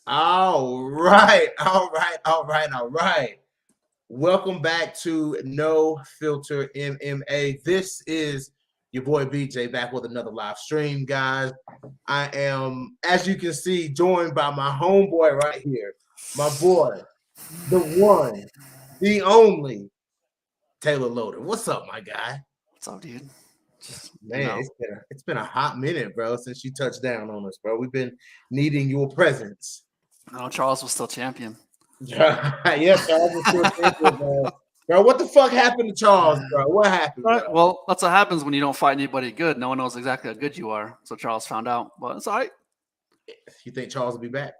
All right. Welcome back to No Filter MMA. This is your boy BJ back with another live stream, guys. I am, as you can see, joined by my homeboy right here, my boy, the one, the only, Taylor Loader. What's up, my guy? What's up, dude? Man, it's been a hot minute, bro, since you touched down on us, bro. We've been needing your presence. No, Charles was still champion. Yes, Charles was still champion, bro. What the fuck happened to Charles, bro? What happened? Right. Well, that's what happens when you don't fight anybody good. No one knows exactly how good you are. So Charles found out, but it's all right. You think Charles will be back?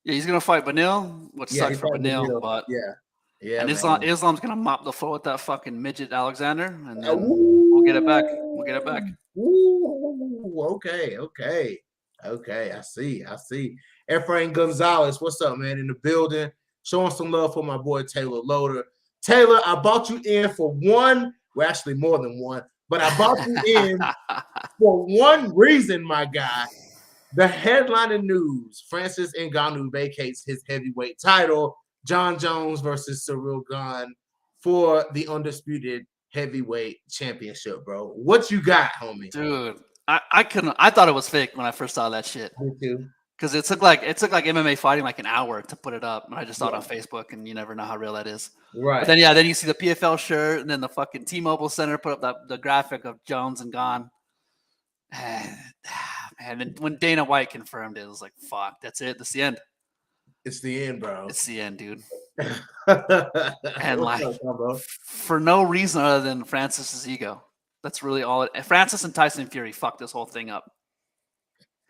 Yeah, he's gonna fight Benil, which sucks for Benil, but yeah. And Islam's gonna mop the floor with that fucking midget Alexander, and then we'll get it back. We'll get it back. Ooh, okay. I see. Efrain Gonzalez, what's up, man? In the building, showing some love for my boy Taylor Loader. Taylor, I bought you in for one. Well, actually, more than one, but I bought you in for one reason, my guy. The headline in news: Francis Ngannou vacates his heavyweight title. John Jones versus Cyril Gane for the undisputed heavyweight championship, bro. What you got, homie? Dude, I thought it was fake when I first saw that shit. Me too. Because it took like MMA fighting like an hour to put it up, and I just saw it on Facebook, and you never know how real that is. Right. But then then you see the PFL shirt, and then the fucking T-Mobile Center put up the graphic of Jones and Gane. And then when Dana White confirmed it, it was like, fuck, that's it. That's the end. It's the end, bro. It's the end, dude. And like, for no reason other than Francis's ego. That's really all. Francis and Tyson Fury fucked this whole thing up.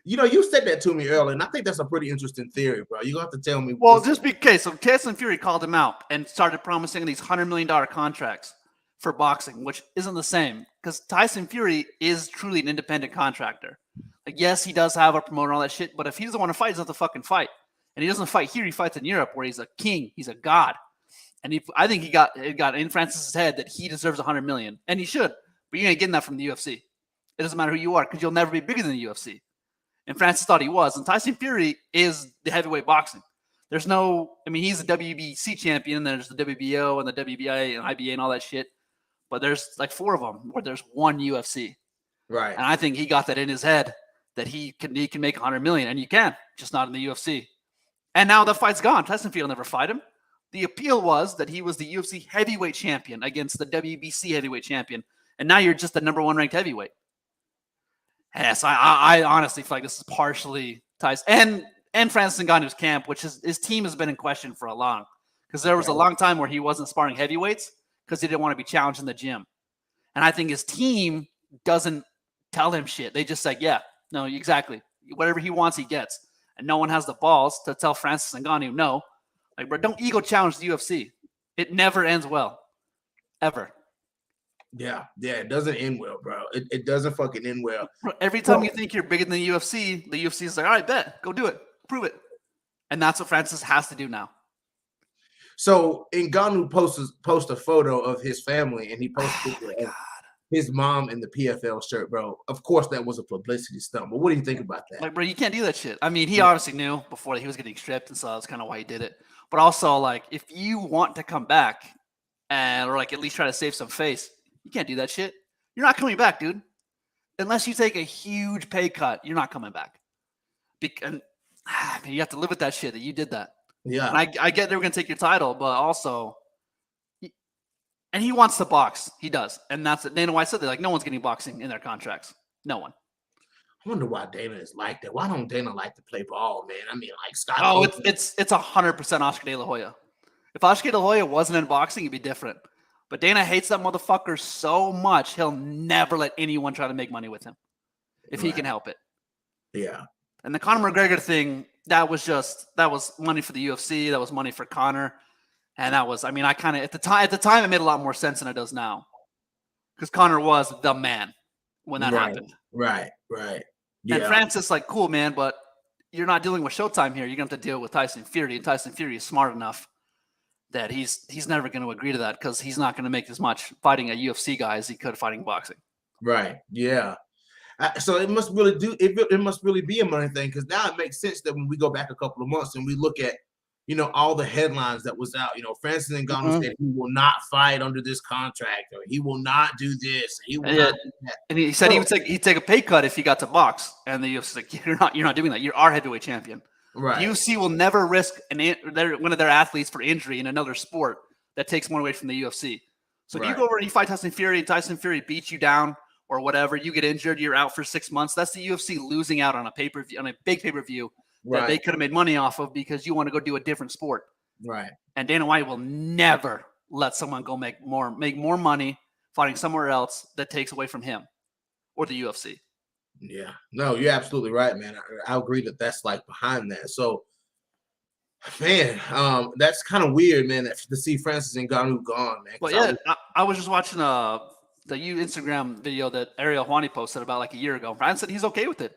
You know, you said that to me earlier, and I think that's a pretty interesting theory, bro. You're going to have to tell me. Well, just because. So Tyson Fury called him out and started promising these $100 million contracts for boxing, which isn't the same, because Tyson Fury is truly an independent contractor. Like, yes, he does have a promoter and all that shit, but if he doesn't want to fight, he doesn't have to fucking fight. And he doesn't fight here. He fights in Europe, where he's a king. He's a god. And I think it got in Francis's head that he deserves $100 million, and he should. But you ain't getting that from the UFC. It doesn't matter who you are, because you'll never be bigger than the UFC. And Francis thought he was. And Tyson Fury is the heavyweight boxing. There's no, I mean, he's the WBC champion, and there's the WBO and the WBA and IBA and all that shit. But there's like 4 of them where there's one UFC. Right. And I think he got that in his head that he can make $100 million, and you can, just not in the UFC. And now the fight's gone. Tyson Fury will never fight him. The appeal was that he was the UFC heavyweight champion against the WBC heavyweight champion, and now you're just the #1 ranked heavyweight. Yes, I honestly feel like this is partially Tyson and Francis Ngannou's camp, which his team has been in question for a long, because there was a long time where he wasn't sparring heavyweights because he didn't want to be challenged in the gym. And I think his team doesn't tell him shit. They just say, yeah, no, exactly. Whatever he wants, he gets. And no one has the balls to tell Francis Ngannou, no. Like, bro, don't ego challenge the UFC. It never ends well. Ever. Yeah, it doesn't end well, bro. It doesn't fucking end well. Bro, every time you think you're bigger than the UFC is like, all right, bet. Go do it. Prove it. And that's what Francis has to do now. So Ngannou post a photo of his family, and he posted his mom in the PFL shirt, bro. Of course, that was a publicity stunt. But what do you think about that? Like, bro, you can't do that shit. I mean, he obviously knew before that he was getting stripped, and so that's kind of why he did it. But also, like, if you want to come back or like at least try to save some face, you can't do that shit. You're not coming back, dude. Unless you take a huge pay cut, you're not coming back. Because you have to live with that shit that you did that. Yeah. And I get they were going to take your title, but also, and he wants to box. He does. And that's it. Dana White said that, like, no one's getting boxing in their contracts. No one. I wonder why Dana is like that. Why don't Dana like to play ball, man? I mean, like Scott. Oh, it's 100% Oscar De La Hoya. If Oscar De La Hoya wasn't in boxing, it'd be different. But Dana hates that motherfucker so much, he'll never let anyone try to make money with him if he can help it. Yeah. And the Conor McGregor thing, that was money for the UFC. That was money for Conor. And that was, I mean, I kind of, at the time, it made a lot more sense than it does now. Because Conor was the man when that happened. Right. Yeah. And Francis, like, cool, man, but you're not dealing with Showtime here. You're going to have to deal with Tyson Fury. And Tyson Fury is smart enough that he's never going to agree to that, because he's not going to make as much fighting a UFC guy as he could fighting boxing. Right. Yeah. So it must really it must really be a money thing, because now it makes sense that when we go back a couple of months and we look at, all the headlines that was out, Francis Ngannou said he will not fight under this contract, or he will not do this, he will not do that. And he said he'd take a pay cut if he got to box, and the UFC's like, you're not doing that. You're our heavyweight champion. Right. The UFC will never risk one of their athletes for injury in another sport that takes more away from the UFC. So if you go over and you fight Tyson Fury, and Tyson Fury beats you down or whatever, you get injured, you're out for 6 months. That's the UFC losing out on a pay-per-view, on a big pay-per-view that they could have made money off of because you want to go do a different sport. Right. And Dana White will never let someone go make more money fighting somewhere else that takes away from him or the UFC. Yeah. No, you're absolutely right, man. I agree that that's like behind that. So, man, that's kind of weird, man, to see Francis Ngannou gone, man. Well, yeah, I was just watching the Instagram video that Ariel Juani posted about like a year ago. Brian said he's okay with it.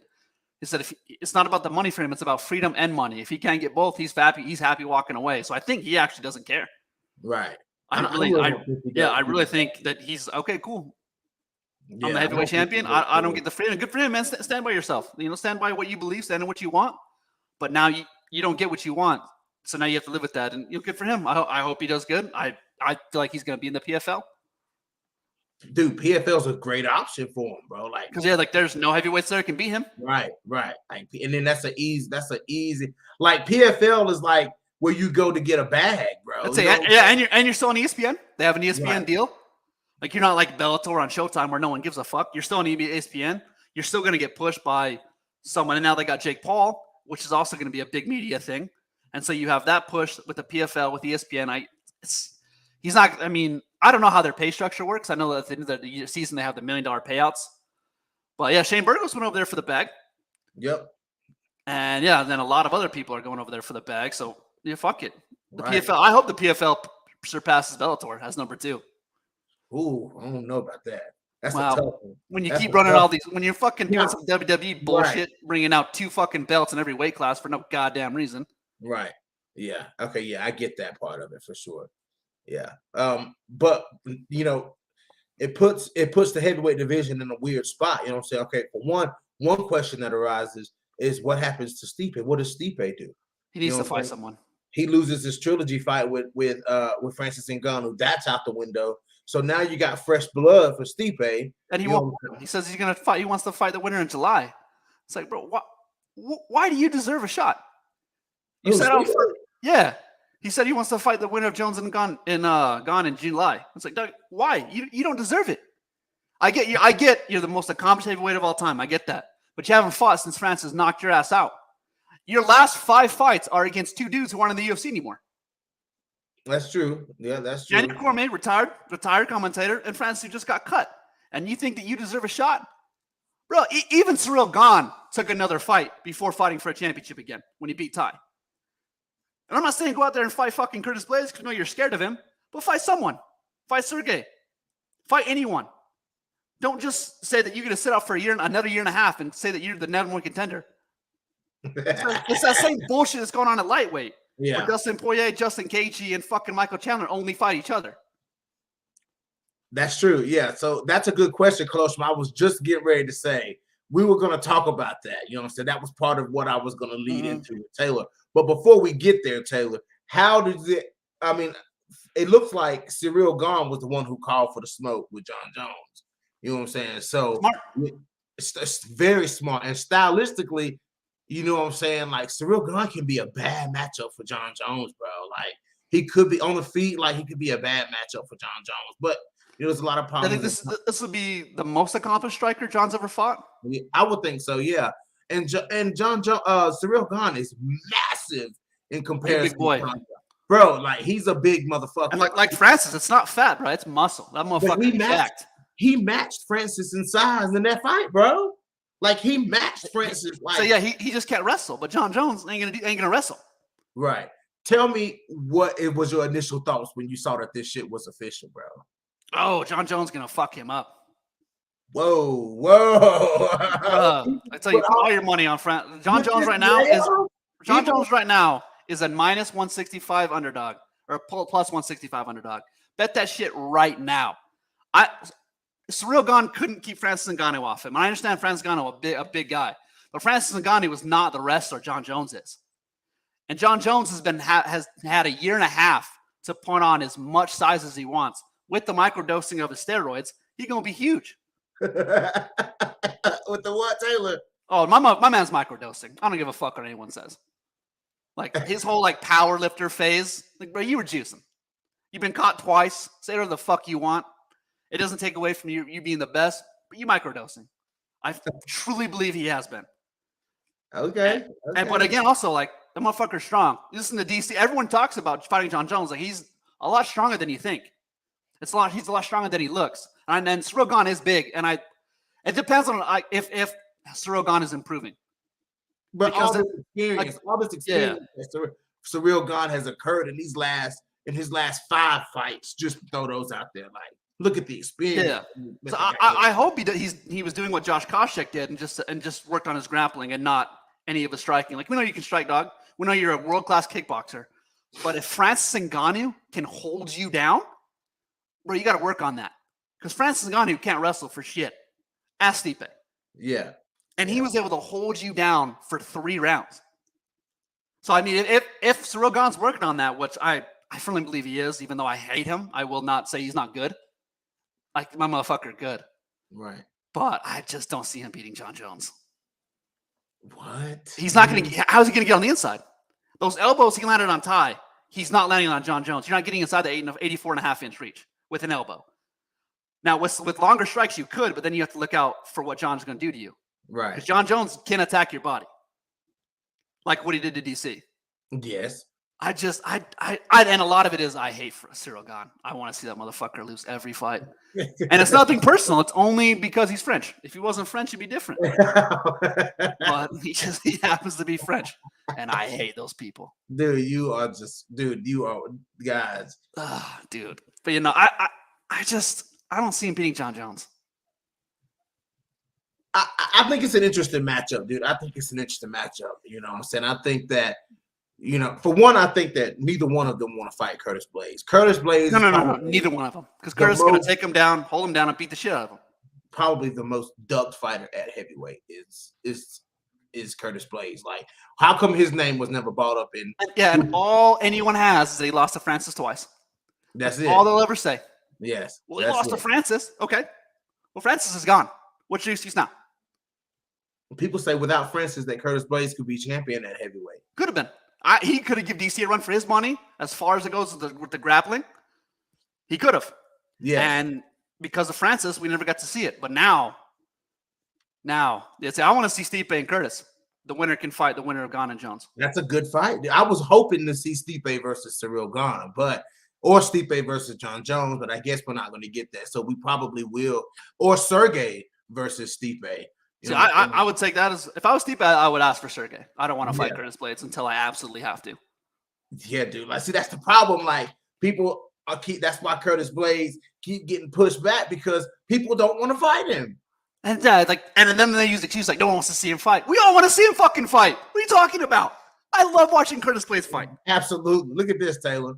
He said if it's not about the money for him, it's about freedom and money. If he can't get both, he's happy. He's happy walking away. So I think he actually doesn't care. Right. I really think that he's okay. Cool. Yeah, I'm the heavyweight champion. I don't get the freedom. Good for him, man. Stand by yourself. Stand by what you believe. Stand on what you want. But now you don't get what you want. So now you have to live with that. And good for him. I hope he does good. I feel like he's going to be in the PFL. Dude, PFL is a great option for him, bro. Like, because there's no heavyweights there can beat him. Right. Like, and then that's an easy. Like PFL is like where you go to get a bag, bro. Let's say, yeah, and you're still on ESPN. They have an ESPN deal. Like you're not like Bellator on Showtime where no one gives a fuck. You're still on ESPN. You're still going to get pushed by someone. And now they got Jake Paul, which is also going to be a big media thing. And so you have that push with the PFL, with ESPN. He's not. I mean, I don't know how their pay structure works. I know that at the end of the season they have the $1 million payouts. But yeah, Shane Burgos went over there for the bag. Yep. And yeah, then a lot of other people are going over there for the bag. So yeah, fuck it. The PFL. I hope the PFL surpasses Bellator as number 2. Ooh, I don't know about that. That's a tough one. When you keep running all these, when you're fucking doing some WWE bullshit, bringing out 2 fucking belts in every weight class for no goddamn reason. Right. Yeah. Okay. Yeah, I get that part of it for sure. Yeah. But it puts the heavyweight division in a weird spot. You know what I'm saying? Okay. For one question that arises is what happens to Stipe? What does Stipe do? He needs to fight someone. He loses his trilogy fight with Francis Ngannou. That's out the window. So now you got fresh blood for Stipe. And he won't. He says he's gonna fight. He wants to fight the winner in July. It's like, bro, why do you deserve a shot? You said, yeah. He said he wants to fight the winner of Jones and Gone in July. It's like, Doug, why? You don't deserve it. I get you're the most accomplished heavyweight of all time. I get that. But you haven't fought since Francis knocked your ass out. Your last 5 fights are against 2 dudes who aren't in the UFC anymore. That's true. Yeah, that's true. Daniel Cormier, retired commentator, and Francis who just got cut. And you think that you deserve a shot? Bro, even Ciryl Gane took another fight before fighting for a championship again when he beat Ty. And I'm not saying go out there and fight fucking Curtis Blades because you're scared of him, but fight someone. Fight Sergey. Fight anyone. Don't just say that you're going to sit out for another year and a half and say that you're the number 1 contender. It's that same bullshit that's going on at lightweight. Yeah. Where Dustin Poirier, Justin Gaethje, and fucking Michael Chandler only fight each other. That's true. Yeah. So that's a good question, Colossian. I was just getting ready to say we were going to talk about that. You know what I'm saying? That was part of what I was going to lead into with Taylor. But before we get there, Taylor, how does it? I mean, it looks like Ciryl Gane was the one who called for the smoke with John Jones. You know what I'm saying? So it's very smart. And stylistically, you know what I'm saying? Like Ciryl Gane can be a bad matchup for John Jones, bro. Like he could be on the feet, like he could be a bad matchup for John Jones. But there's a lot of problems. I think this would be the most accomplished striker John's ever fought. Yeah, I would think so, yeah. And John Ciryl Gane is massive in comparison. Big boy. Bro, like he's a big motherfucker. And like Francis, it's not fat, bro. It's muscle. That motherfucker is jacked. He matched Francis in size in that fight, bro. Like he matched Francis. Like, so yeah, he just can't wrestle. But John Jones ain't gonna wrestle. Right. Tell me what it was your initial thoughts when you saw that this shit was official, bro. Oh, John Jones gonna fuck him up. Whoa. I tell you, put all your money on John Jones right now is a minus 165 underdog or plus 165 underdog. Bet that shit right now. Ciryl Gane couldn't keep Francis Ngannou off him. I understand Francis Ngannou, a big guy, but Francis Ngannou was not the wrestler John Jones is. And John Jones has had a year and a half to put on as much size as he wants. With the microdosing of his steroids, he's gonna be huge. With the what, Taylor? Oh, my man's microdosing. I don't give a fuck what anyone says. Like his whole like power lifter phase. Like, bro, you were juicing. You've been caught twice. Say whatever the fuck you want. It doesn't take away from you being the best, but you microdosing. I truly believe he has been. Okay. But again, also like the motherfucker's strong. You listen to DC. Everyone talks about fighting John Jones. Like he's a lot stronger than you think. He's a lot stronger than he looks. And then Ciryl Gane is big. And it depends on if Ciryl Gane is improving. But all this experience that Ciryl Gane has occurred in his last 5 fights. Just throw those out there. Like, look at the experience. Yeah. So I hope he was doing what Josh Koscheck did and just worked on his grappling and not any of his striking. Like, we know you can strike, dog. We know you're a world-class kickboxer. But if Francis Ngannou can hold you down, bro, you got to work on that. Because Francis Ngannou can't wrestle for shit. Ask Stipe. Yeah. And he was able to hold you down for 3 rounds. So, I mean, if Ciryl Gane's working on that, which I firmly believe he is, even though I hate him, I will not say he's not good. Like, my motherfucker good. Right. But I just don't see him beating John Jones. What? He's not going to – how's he going to get on the inside? Those elbows he landed on Ty, he's not landing on John Jones. You're not getting inside the 84.5-inch reach with an elbow. Now, with longer strikes, you could, but then you have to look out for what John's going to do to you. Right. Because John Jones can attack your body. Like what he did to DC. Yes. And a lot of it is I hate Ciryl Gane. I want to see that motherfucker lose every fight. And it's nothing personal. It's only because he's French. If he wasn't French, he'd be different. But he happens to be French. And I hate those people. Dude, you are guys. Dude. But you know, I don't see him beating John Jones. I think it's an interesting matchup, dude. I think it's an interesting matchup. You know what I'm saying? I think that, you know, for one, I think that neither one of them want to fight Curtis Blaydes. Curtis Blaydes. No. Neither one of them. Because Curtis is going to take him down, hold him down, and beat the shit out of him. Probably the most ducked fighter at heavyweight is Curtis Blaydes. Like, how come his name was never brought up in? Yeah, and all anyone has is they lost to Francis twice. That's it. All they'll ever say. Yes. Well, he lost to Francis. Okay. Well, Francis is gone. What's your excuse now? People say without Francis that Curtis Blaydes could be champion at heavyweight. Could have been. He could have given DC a run for his money as far as it goes with the grappling. He could have. Yeah. And because of Francis, we never got to see it. But now, I want to see Stipe and Curtis. The winner can fight the winner of Gane and Jones. That's a good fight. I was hoping to see Stipe versus Ciryl Gane, or Stipe versus John Jones, but I guess we're not going to get that. So we probably will. Or Sergey versus Stipe. See, I would take that as, if I was Stipe, I would ask for Sergey. I don't want to fight Curtis Blaydes until I absolutely have to. Yeah, dude. Like, see, that's the problem. Like, people that's why Curtis Blaydes keep getting pushed back, because people don't want to fight him. And and then they use the excuse like no one wants to see him fight. We all want to see him fucking fight. What are you talking about? I love watching Curtis Blaydes fight. Absolutely. Look at this, Taylor.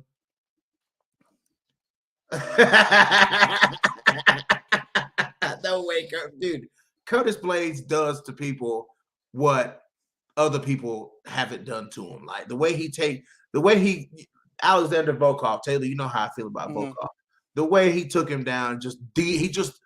No way, dude. Curtis Blaydes does to people what other people haven't done to him. Like the way Alexander Volkov, Taylor, you know how I feel about Volkov. The way he took him down, he just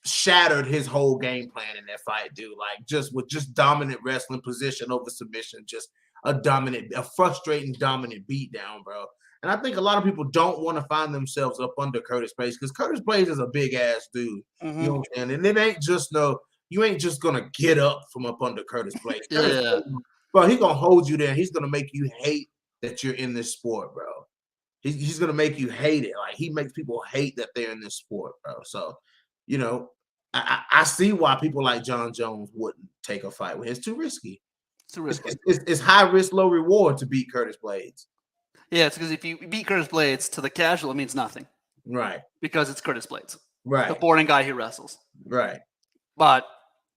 shattered his whole game plan in that fight, dude. Like with dominant wrestling, position over submission, just a frustrating dominant beatdown, bro. And I think a lot of people don't want to find themselves up under Curtis Blaydes, because Curtis Blaydes is a big ass dude. You know what I'm saying? And it ain't just you ain't just gonna get up from up under Curtis Blaydes. Bro, he's gonna hold you there. And he's gonna make you hate that you're in this sport, bro. He's gonna make you hate it. Like, he makes people hate that they're in this sport, bro. So, you know, I see why people like John Jones wouldn't take a fight with him. It's too risky. It's too risky. It's high risk, low reward to beat Curtis Blaydes. Yeah, it's because if you beat Curtis Blaydes, to the casual, it means nothing. Right. Because it's Curtis Blaydes. Right. The boring guy who wrestles. Right. But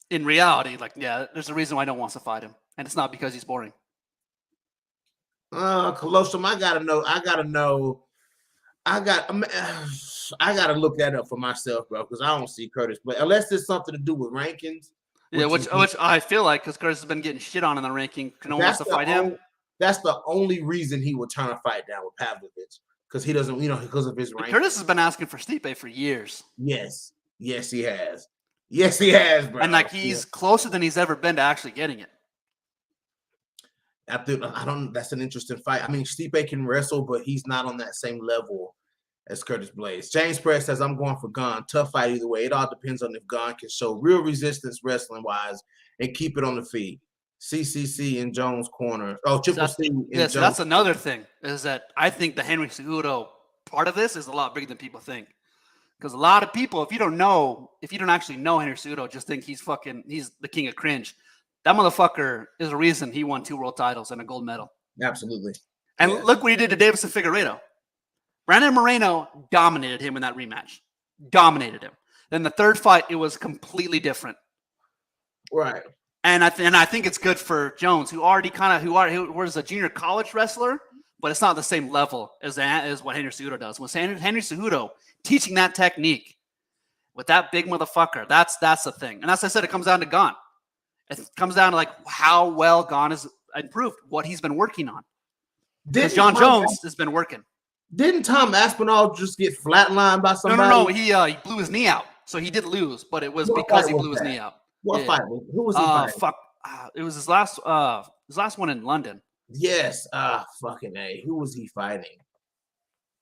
in reality, there's a reason why no one wants to fight him. And it's not because he's boring. Colosseum, I gotta know. I gotta look that up for myself, bro, because I don't see Curtis play unless it's something to do with rankings. Yeah, which I feel like because Curtis has been getting shit on in the ranking. No one wants to fight him. That's the only reason he would turn a fight down with Pavlovich, because he doesn't, because of his ranking. Curtis has been asking for Stipe for years. Yes, he has. Yes, he has, bro. And like he's closer than he's ever been to actually getting it. That's an interesting fight. I mean, Stipe can wrestle, but he's not on that same level as Curtis Blades. James Press says, I'm going for Gane. Tough fight either way. It all depends on if Gane can show real resistance wrestling-wise and keep it on the feet. CCC in Jones' corner. Oh, Triple C in Jones. So that's another thing, is that I think the Henry Cejudo part of this is a lot bigger than people think. Because a lot of people, if you don't actually know Henry Cejudo, just think he's the king of cringe. That motherfucker is the reason he won 2 world titles and a gold medal. Absolutely. And look what he did to Davison Figueiredo. Brandon Moreno dominated him in that rematch. Dominated him. Then the third fight, it was completely different. Right. And I think it's good for Jones, who was a junior college wrestler, but it's not the same level as what Henry Cejudo does. When Henry Cejudo teaching that technique with that big motherfucker, that's the thing. And as I said, it comes down to Gane. It comes down to like how well Gane has improved, what he's been working on. Because John Jones has been working. Didn't Tom Aspinall just get flatlined by somebody? No. He blew his knee out, so he did lose, but it was because he blew his knee out. What fight? Who was he fighting? It was his last one in London. Yes. Fucking A. Who was he fighting?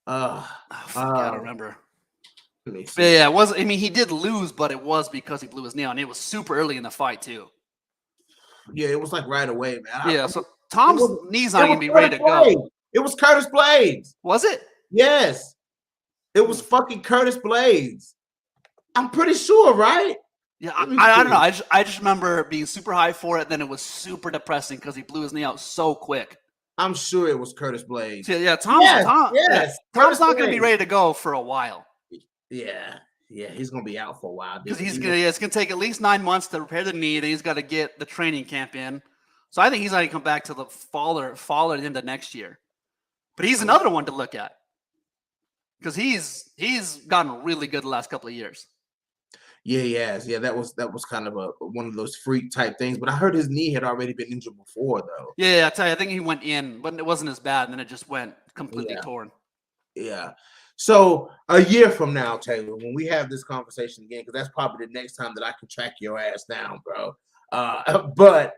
I don't remember. Yeah, it was. I mean, he did lose, but it was because he blew his knee out. And it was super early in the fight too. Yeah, it was like right away, man. Yeah, so Tom's knees not gonna be ready to go. It was Curtis Blades. Was it? Yes. It was fucking Curtis Blades. I'm pretty sure, right? Yeah, I don't know. I just remember being super high for it. Then it was super depressing because he blew his knee out so quick. I'm sure it was Curtis Blades. Yeah, Tom's not going to be ready to go for a while. Yeah, he's going to be out for a while. Because it's going to take at least 9 months to repair the knee. Then he's got to get the training camp in. So I think he's not going to come back to the fall or the end of next year. But he's another one to look at. Because he's gotten really good the last couple of years. Yeah, he has. Yeah, that was kind of one of those freak type things. But I heard his knee had already been injured before, though. Yeah, I tell you, I think he went in, but it wasn't as bad. And then it just went completely torn. Yeah. So a year from now, Taylor, when we have this conversation again, because that's probably the next time that I can track your ass down, bro. But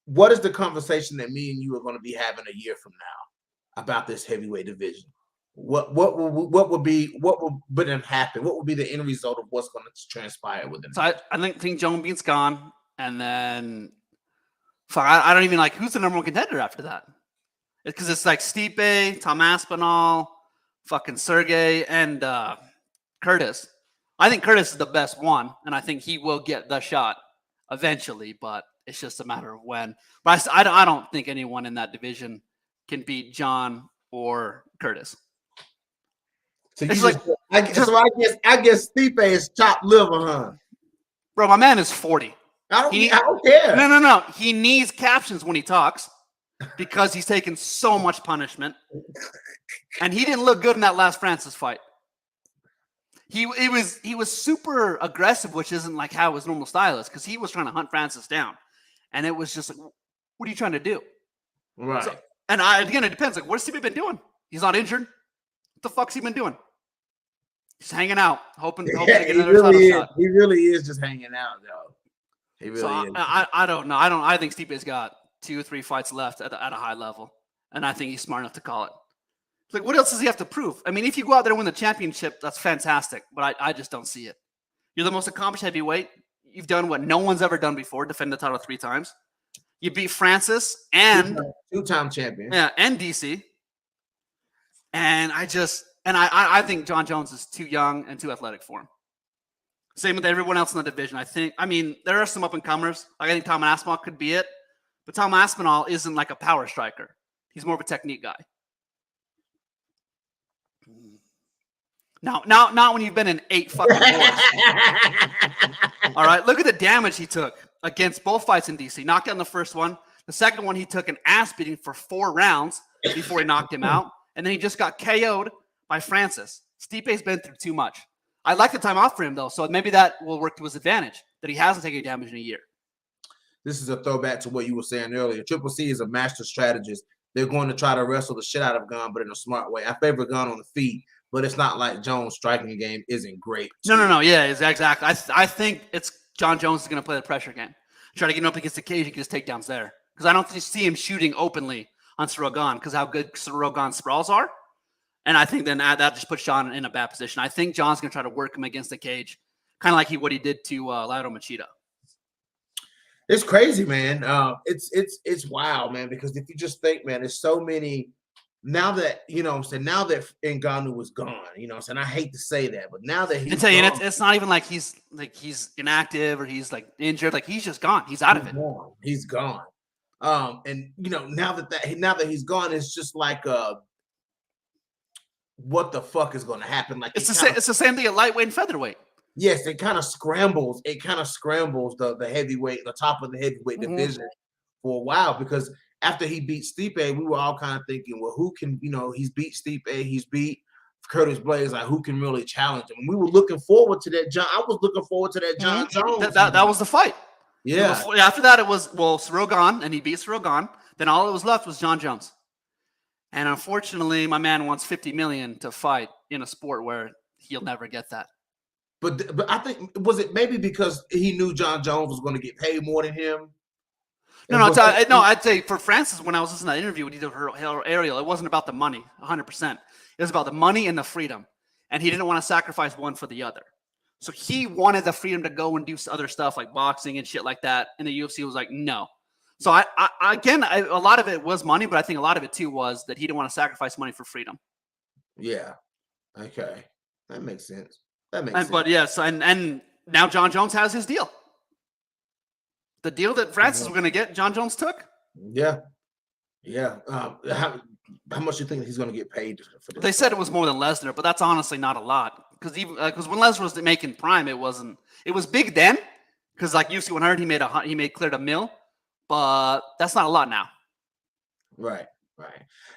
what is the conversation that me and you are going to be having a year from now about this heavyweight division? What would happen? What would be the end result of what's going to transpire with it? So I think Jones beats Gane, and then I don't even like who's the number one contender after that. Because it's like Stipe, Tom Aspinall, fucking Sergey, and Curtis. I think Curtis is the best one, and I think he will get the shot eventually, but it's just a matter of when. But I don't think anyone in that division can beat John or Curtis. So I guess Stipe is chopped liver, huh? Bro, my man is 40. I don't care. No. He needs captions when he talks because he's taken so much punishment. And he didn't look good in that last Francis fight. He was super aggressive, which isn't like how his normal style is, because he was trying to hunt Francis down. And it was just like, what are you trying to do? Right. So, and again, it depends. Like, what's Stipe been doing? He's not injured. What the fuck's he been doing? He's hanging out, hoping to get another title shot. He really is just hanging out, though. He really is. I don't know. I think Stipe's got 2 or 3 fights left at a high level, and I think he's smart enough to call it. Like, what else does he have to prove? I mean, if you go out there and win the championship, that's fantastic, but I just don't see it. You're the most accomplished heavyweight. You've done what no one's ever done before, defend the title 3 times. You beat Francis and 2-time champion. Yeah, and DC. And I think John Jones is too young and too athletic for him. Same with everyone else in the division. There are some up-and-comers. I think Tom Aspinall could be it. But Tom Aspinall isn't like a power striker. He's more of a technique guy. Not when you've been in 8 fucking wars. All right, look at the damage he took against both fights in DC. Knocked out in the first one. The second one, he took an ass beating for 4 rounds before he knocked him out. And then he just got KO'd by Francis. Stipe's been through too much. I like the time off for him, though, so maybe that will work to his advantage, that he hasn't taken damage in a year. This is a throwback to what you were saying earlier. Triple C is a master strategist. They're going to try to wrestle the shit out of Gunn, but in a smart way. I favor Gunn on the feet, but it's not like Jones' striking game isn't great. No. Yeah, exactly. I think it's John Jones is going to play the pressure game. Try to get him up against the cage and get his takedowns there. Because I don't see him shooting openly on Ciryl Gane because how good Ciryl Gane's sprawls are. And I think then that just puts John in a bad position. I think John's going to try to work him against the cage, kind of like what he did to Lyoto Machida. It's crazy, man. It's wild, man, because if you just think, man, there's so many now that, you know what I'm saying, now that Ngannou was gone, you know what I'm saying, I hate to say that, but now that he's gone, it's not even like he's inactive or he's like injured, like he's just gone. He's out of it. He's gone. And you know, now that he's gone, it's just like what the fuck is going to happen? Like it's the same thing at lightweight and featherweight. Yes, it kind of scrambles. It kind of scrambles the heavyweight, the top of the heavyweight division for a while, because after he beat Stipe, we were all kind of thinking, well, who can, you know, he's beat Stipe, he's beat Curtis Blades, like who can really challenge him? And we were looking forward to that. I was looking forward to that John Jones. That was the fight. Yeah. After that, it was, well, Ciryl Gane, and he beat Ciryl Gane. Then all that was left was John Jones. And unfortunately, my man wants $50 million to fight in a sport where he'll never get that. But I think, was it maybe because he knew John Jones was going to get paid more than him? No, I'd say for Francis, when I was listening to that interview with Ariel, it wasn't about the money, 100%. It was about the money and the freedom. And he didn't want to sacrifice one for the other. So he wanted the freedom to go and do other stuff like boxing and shit like that. And the UFC was like, no. So a lot of it was money, but I think a lot of it too was that he didn't want to sacrifice money for freedom. Yeah. Okay. That makes sense. But yes, and now John Jones has his deal. The deal that Francis was going to get, John Jones took. Yeah. How much do you think he's going to get paid for this? They said it was more than Lesnar, but that's honestly not a lot. Because when Lesnar was making prime, it was big then. Because like UFC 100, he made cleared $1 million, but that's not a lot now. Right.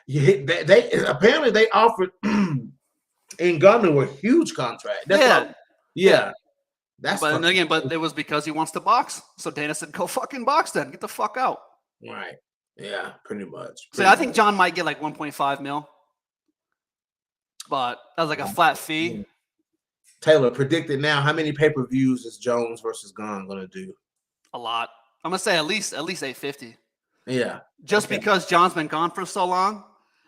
Yeah, they apparently offered Ngannou a huge contract. But it was because he wants to box. So Dana said, "Go fucking box then. Get the fuck out." Right. Yeah. Pretty much. So I think John might get like 1.5 mil, but that was like a flat fee. Taylor, predicted now. How many pay-per-views is Jones versus Gane gonna do? A lot. I'm gonna say at least 850. Yeah. Just because John's been gone for so long,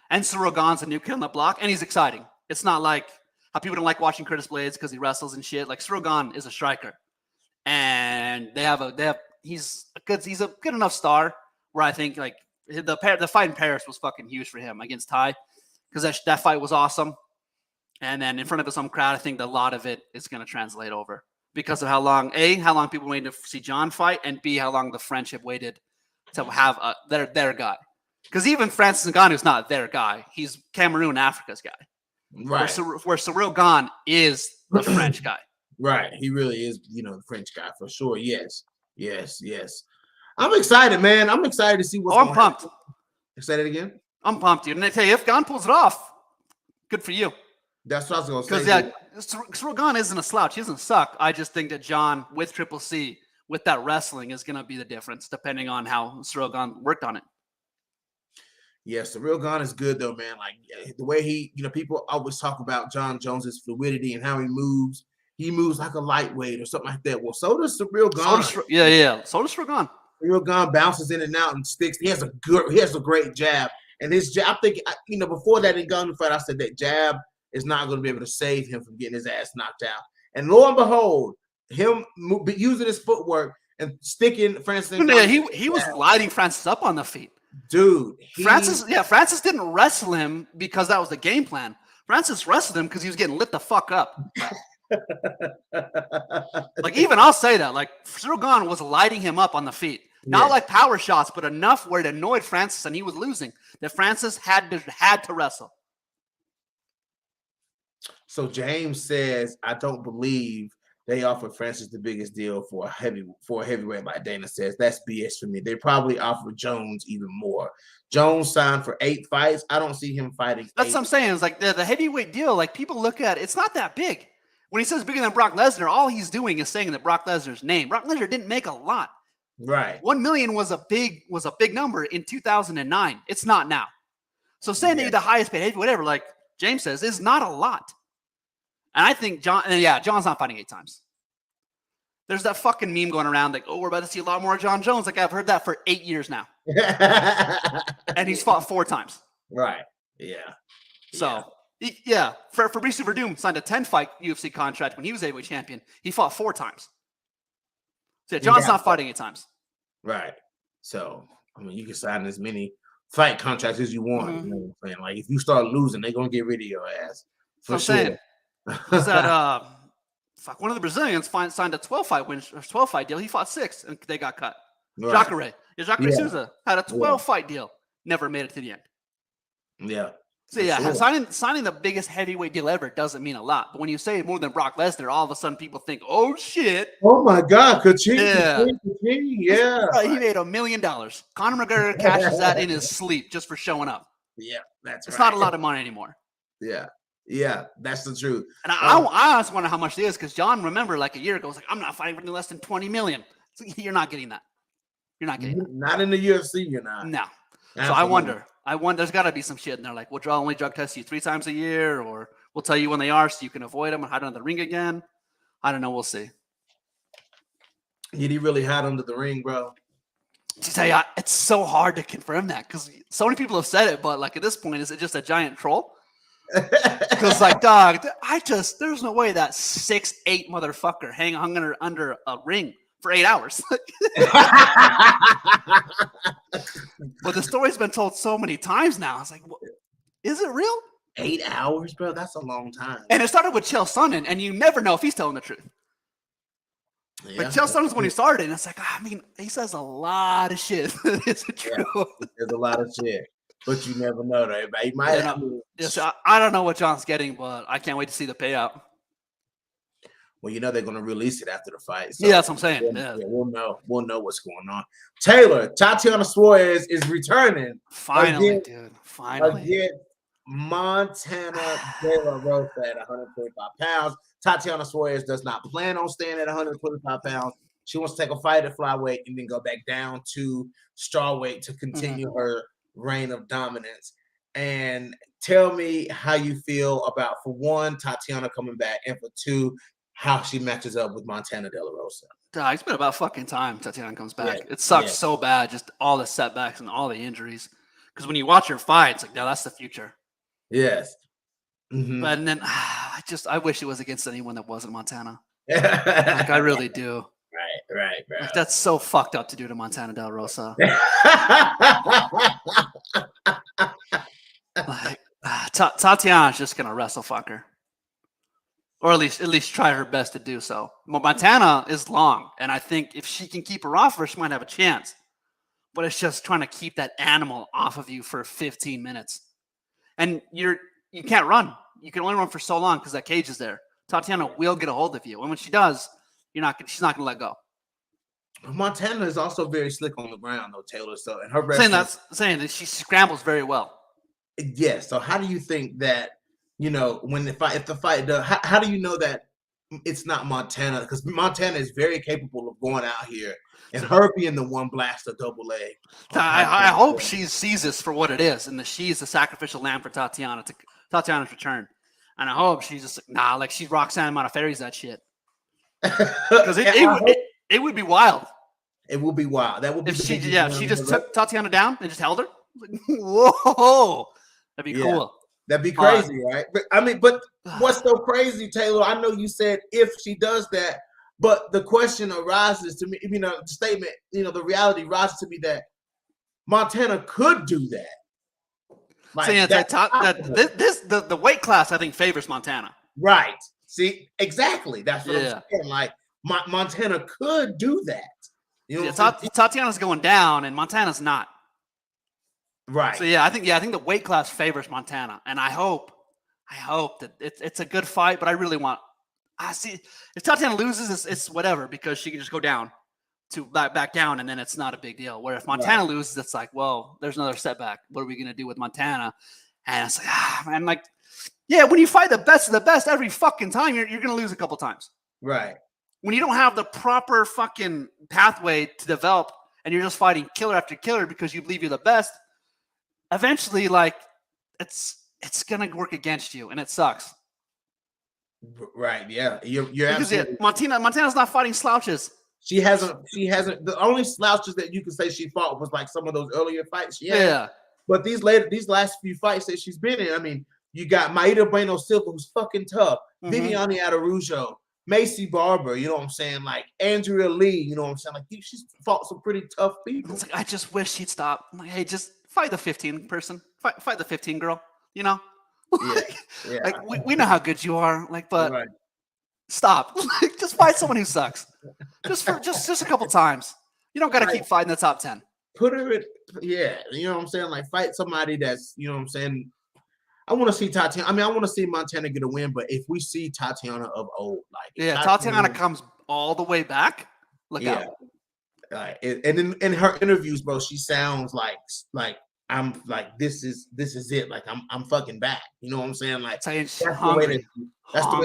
and Ciryl Gane's a new kid on the block, and he's exciting. It's not like how people don't like watching Curtis Blades because he wrestles and shit. Like Ciryl Gane is a striker, and he's a good enough star where I think like the fight in Paris was fucking huge for him against Ty, because that fight was awesome. And then in front of his home crowd, I think a lot of it is going to translate over because of how long people waited to see John fight, and B, how long the friendship waited to have their guy. Because even Francis Ngannou is not their guy. He's Cameroon, Africa's guy. Right. Where Ciryl Gane is the French guy. Right. He really is, the French guy for sure. Yes. I'm excited, man. I'm excited to see what's going on. I'm pumped. Say that again? I'm pumped, dude. And I tell you, if Gane pulls it off, good for you. That's what I was going to say. Because Ciryl Gane isn't a slouch. He doesn't suck. I just think that John, with Triple C, with that wrestling, is going to be the difference, depending on how Ciryl Gane worked on it. Yes, Ciryl Gane is good, though, man. Like, the way he, people always talk about John Jones's fluidity and how he moves. He moves like a lightweight or something like that. Well, so does Ciryl Gane. So does Ciryl Gane. Ciryl Gane bounces in and out and sticks. He has a great jab. And his jab, I think, before that Ngannou fight, I said that jab is not going to be able to save him from getting his ass knocked out. And lo and behold, him using his footwork and sticking Francis. He was lighting Francis up on the feet. Dude. Francis didn't wrestle him because that was the game plan. Francis wrestled him because he was getting lit the fuck up. Like, even I'll say that. Like, Ciryl Gane was lighting him up on the feet. Not like power shots, but enough where it annoyed Francis and he was losing, that Francis had to wrestle. So James says, I don't believe they offered Francis the biggest deal for a heavyweight, like Dana says. That's BS for me. They probably offered Jones even more. Jones signed for 8 fights. I don't see him fighting. That's what I'm saying. It's like the heavyweight deal, like people look at it, it's not that big. When he says bigger than Brock Lesnar, all he's doing is saying that Brock Lesnar's name. Brock Lesnar didn't make a lot. Right. 1 million was a big number in 2009. It's not now. So saying that you're the highest paid heavyweight, whatever, like James says, is not a lot. And I think John's not fighting 8 times. There's that fucking meme going around like, oh, we're about to see a lot more of John Jones. Like I've heard that for 8 years now. And he's fought 4 times. Right. Yeah. So, Fabrice Verdum signed a 10-fight UFC contract when he was heavyweight champion. He fought 4 times. So John's not fighting 8 times. Right. So, I mean, you can sign as many fight contracts as you want. Mm-hmm. You know what I'm saying? Like, if you start losing, they're going to get rid of your ass. For sure. Saying, was that, one of the Brazilians signed a 12-fight deal. He fought 6 and they got cut. Right. Jacare Souza had a 12-fight deal. Never made it to the end. Yeah. So signing the biggest heavyweight deal ever doesn't mean a lot. But when you say more than Brock Lesnar, all of a sudden people think, "Oh shit! Oh my God, Ka-ching, yeah, yeah." Right, he made $1 million. Conor McGregor cashes that in his sleep just for showing up. Yeah, it's not a lot of money anymore. Yeah, that's the truth. And I honestly wonder how much it is because John, remember, like a year ago, was like, "I'm not fighting for less than 20 million." Like, you're not getting that. You're not getting that. Not in the UFC, you're not. No. Absolutely. So I wonder, there's got to be some shit in there. Like, we'll only drug test you 3 times a year, or we'll tell you when they are so you can avoid them and hide under the ring again. I don't know. We'll see. Did he really hide under the ring, bro? To tell you, it's so hard to confirm that because so many people have said it, but like at this point, is it just a giant troll? Because like, dog, there's no way that 6'8" motherfucker hung under a ring for 8 hours. But the story's been told so many times now. I was like, well, is it real? 8 hours, bro? That's a long time. And it started with Chael Sonnen, and you never know if he's telling the truth. Yeah. But Chael Sonnen's when he started, and it's like, I mean, he says a lot of shit. Is it true? Yeah, there's a lot of shit. But you never know, though. He might have. So I don't know what John's getting, but I can't wait to see the payout. Well, you know they're going to release it after the fight. So yeah, that's what I'm saying. We'll know what's going on. Taylor, Tatiana Suarez is returning. Finally, dude. Finally. Again, Montana De La Rosa at 125 pounds. Tatiana Suarez does not plan on staying at 125 pounds. She wants to take a fight at flyweight and then go back down to strawweight to continue her reign of dominance. And tell me how you feel about, for one, Tatiana coming back, and for 2, how she matches up with Montana De La Rosa. It's been about fucking time Tatiana comes back. It sucks so bad, just all the setbacks and all the injuries. Because when you watch her fight, it's like, no, that's the future. Yes. Mm-hmm. But then I wish it was against anyone that wasn't Montana. Like, I really do. Right. Like, that's so fucked up to do to Montana De La Rosa. Like, Tatiana's just gonna wrestle fuck her. Or at least try her best to do so. Montana is long, and I think if she can keep her off her, she might have a chance. But it's just trying to keep that animal off of you for 15 minutes. And you can't run. You can only run for so long because that cage is there. Tatiana will get a hold of you. And when she does, she's not going to let go. Montana is also very slick on the ground, though, Taylor. So, and her saying that she scrambles very well. Yes. So how do you think that, when if the fight does, how do you know that it's not Montana? Because Montana is very capable of going out here and her being the one blast a double leg. I hope she sees this for what it is, and that she's the sacrificial lamb for Tatiana's return. And I hope she's just like she's Roxanne Modafferi's that shit. Because it would be wild. It will be wild. That would be if she just took Tatiana down and just held her. Like, whoa, that'd be cool. That'd be crazy, right? But what's so crazy, Taylor? I know you said if she does that, but the question arises to me, the statement, the reality rises to me that Montana could do that. Like, so the weight class, I think, favors Montana. Right. See, exactly. That's what I'm saying. Like, Montana could do that. Tatiana's going down, and Montana's not. Right. So I think the weight class favors Montana, and I hope that it's a good fight. But I really want I see. If Tatiana loses, it's whatever because she can just go down to back down, and then it's not a big deal. Where if Montana loses, it's like, well, there's another setback. What are we gonna do with Montana? And it's like, man, like, yeah, when you fight the best of the best every fucking time, you're gonna lose a couple times. Right. When you don't have the proper fucking pathway to develop, and you're just fighting killer after killer because you believe you're the best, eventually, like, it's gonna work against you, and it sucks. Right. Yeah. You're because absolutely. Montana's not fighting slouches. She hasn't. The only slouches that you can say she fought was like some of those earlier fights she had. Yeah. But these last few fights that she's been in, I mean, you got Maida Bueno Silva, who's fucking tough. Viviane Araujo, Macy Barber, you know what I'm saying? Like Andrea Lee, you know what I'm saying? Like she's fought some pretty tough people. It's like, I just wish she'd stop. I'm like, hey, just fight the 15 person. Fight the 15 girl, you know? Yeah. Like we know how good you are. Like, but right. Stop. Just fight someone who sucks. Just a couple times. You don't gotta keep fighting the top 10. Put her in, yeah, you know what I'm saying? Like fight somebody that's, you know what I'm saying? I want to see Tatiana. I mean, I want to see Montana get a win, but if we see Tatiana of old, like Tatiana comes all the way back. Look out. And in her interviews, bro, she sounds like I'm like this is it. Like I'm fucking back. You know what I'm saying? Like that's the way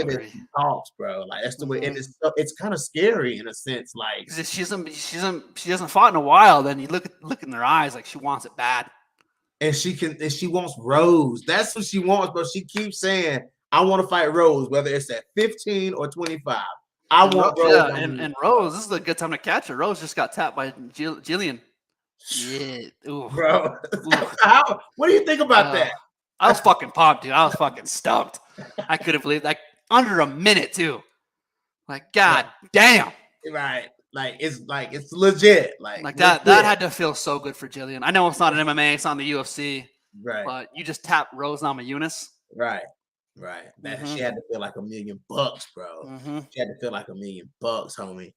that she talks, bro. Like that's the way, and it's kind of scary in a sense. Like she hasn't fought in a while. Then you look in their eyes, like she wants it bad. And she wants Rose. That's what she wants, but she keeps saying, I want to fight Rose, whether it's at 15 or 25. I want Rose. Yeah, and Rose, this is a good time to catch her. Rose just got tapped by Jillian. Yeah. Ooh. Bro. Ooh. What do you think about that? I was fucking pumped, dude. I was fucking stoked. I couldn't believe, like, under a minute, too. Like, god damn. Right. It's legit. Like that had to feel so good for Jillian. I know it's not an MMA, it's on the UFC. Right. But you just tapped Rose Namajunas. Right. She had to feel like $1 million, bro. She had to feel like $1 million, homie.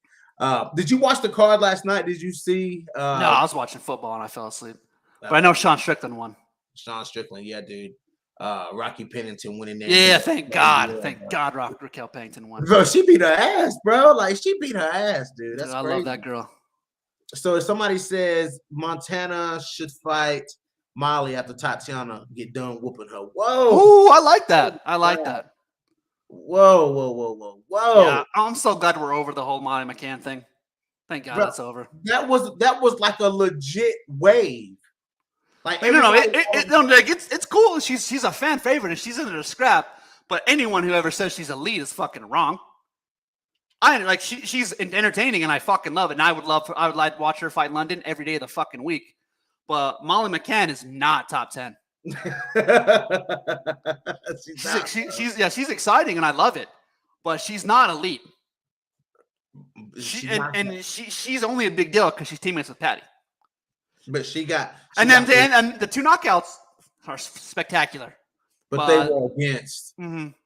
Did you watch the card last night? Did you see? No, I was watching football and I fell asleep. But I know Sean Strickland won. Sean Strickland, yeah, dude. Rocky Pennington winning that. Yeah, thank God. Thank God Raquel Pennington won. Bro, she beat her ass, bro. Like, she beat her ass, dude. That's I crazy. love that girl. So if somebody says Montana should fight Molly after Tatiana get done whooping her. Whoa. Oh, I like that. I like that. Whoa. Yeah, I'm so glad we're over the whole Molly McCann thing. Thank God that's over. That was like a legit wave. Like it's cool. She's a fan favorite and she's in a scrap. But anyone who ever says she's elite is fucking wrong. She's entertaining and I fucking love it. And I would like to watch her fight in London every day of the fucking week. But Molly McCann is not top 10. She's exciting and I love it, but she's not elite. She's only a big deal because she's teammates with Patty. But and the two knockouts are spectacular. But they were against.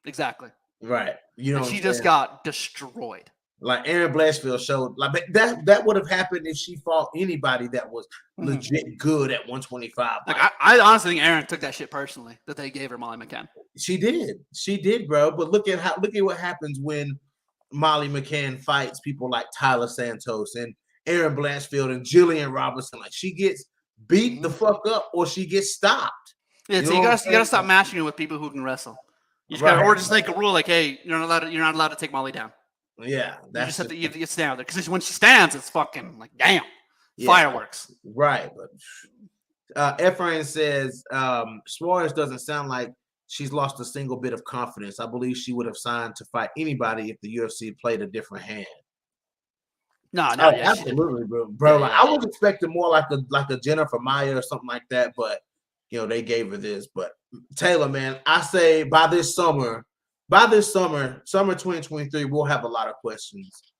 Exactly. Right. You know, she just got destroyed. Like Aaron Blanchfield showed, like that would have happened if she fought anybody that was legit good at 125. Like I honestly think Aaron took that shit personally that they gave her Molly McCann. She did, bro. But look at what happens when Molly McCann fights people like Tyler Santos and Aaron Blanchfield and Jillian Robinson. Like she gets beat the fuck up or she gets stopped. Yeah, so you gotta stop matching it with people who can wrestle. You just gotta, or just make a rule like, hey, you're not allowed to take Molly down. Yeah, that's you have to stand there because when she stands, it's fucking like damn fireworks. Right, but Ephraim says Suarez doesn't sound like she's lost a single bit of confidence. I believe she would have signed to fight anybody if the UFC played a different hand. No, absolutely, bro. Like, I was expecting more like a Jennifer Maia or something like that, but you know they gave her this. But Taylor, man, I say by this summer 2023, we'll have a lot of questions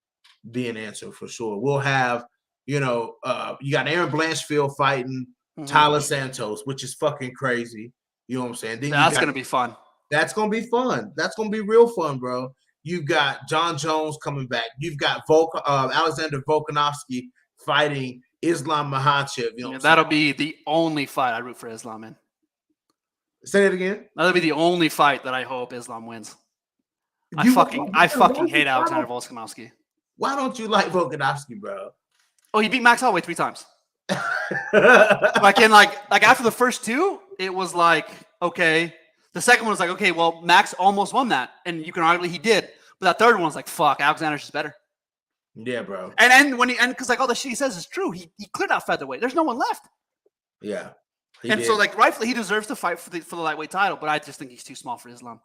being answered for sure. We'll have, you got Aaron Blanchfield fighting Tyler Santos, which is fucking crazy. You know what I'm saying? Then that's gonna be fun. That's gonna be fun. That's gonna be real fun, bro. You've got John Jones coming back. You've got Alexander Volkanovski fighting Islam Makhachev. You know, that'll be the only fight I root for Islam in. Say it again. That'll be the only fight that I hope Islam wins. I fucking hate Alexander Volkanovski. Why don't you like Volkanovski, bro? Oh, he beat Max Holloway 3 times. like after the first 2, it was like, okay. The second one was like, okay, well, Max almost won that, and you can argue he did. But that third one was like, fuck, Alexander's just better. Yeah, bro. And because like all the shit he says is true. He cleared out featherweight. There's no one left. Yeah. So like rightfully he deserves to fight for the lightweight title, but I just think he's too small for Islam.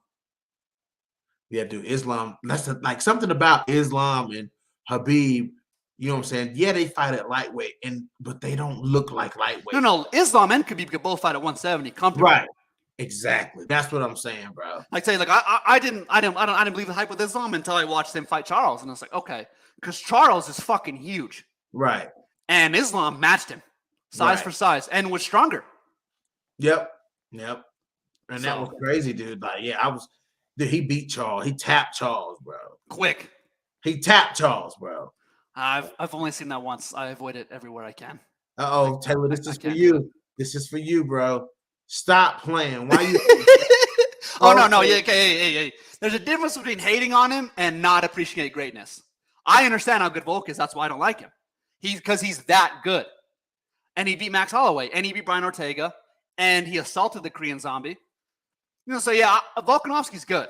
Yeah, dude, Islam. That's like something about Islam and Habib. You know what I'm saying? Yeah, they fight at lightweight, but they don't look like lightweight. No, Islam and Khabib could both fight at 170 comfortably. Right. Exactly. That's what I'm saying, bro. Like say, like I didn't believe the hype with Islam until I watched him fight Charles, and I was like, okay, because Charles is fucking huge, right? And Islam matched him, size for size, and was stronger. Yep. And that was crazy, dude. Like, yeah, he beat Charles. He tapped Charles, bro. Quick. He tapped Charles, bro. I've only seen that once. I avoid it everywhere I can. Taylor, this is for you. This is for you, bro. Stop playing. Why you? Oh no, yeah, okay, hey. There's a difference between hating on him and not appreciating greatness. I understand how good Volk is. That's why I don't like him. Because he's that good, and he beat Max Holloway, and he beat Brian Ortega, and he assaulted the Korean Zombie. You know, so yeah, Volkanovski's good.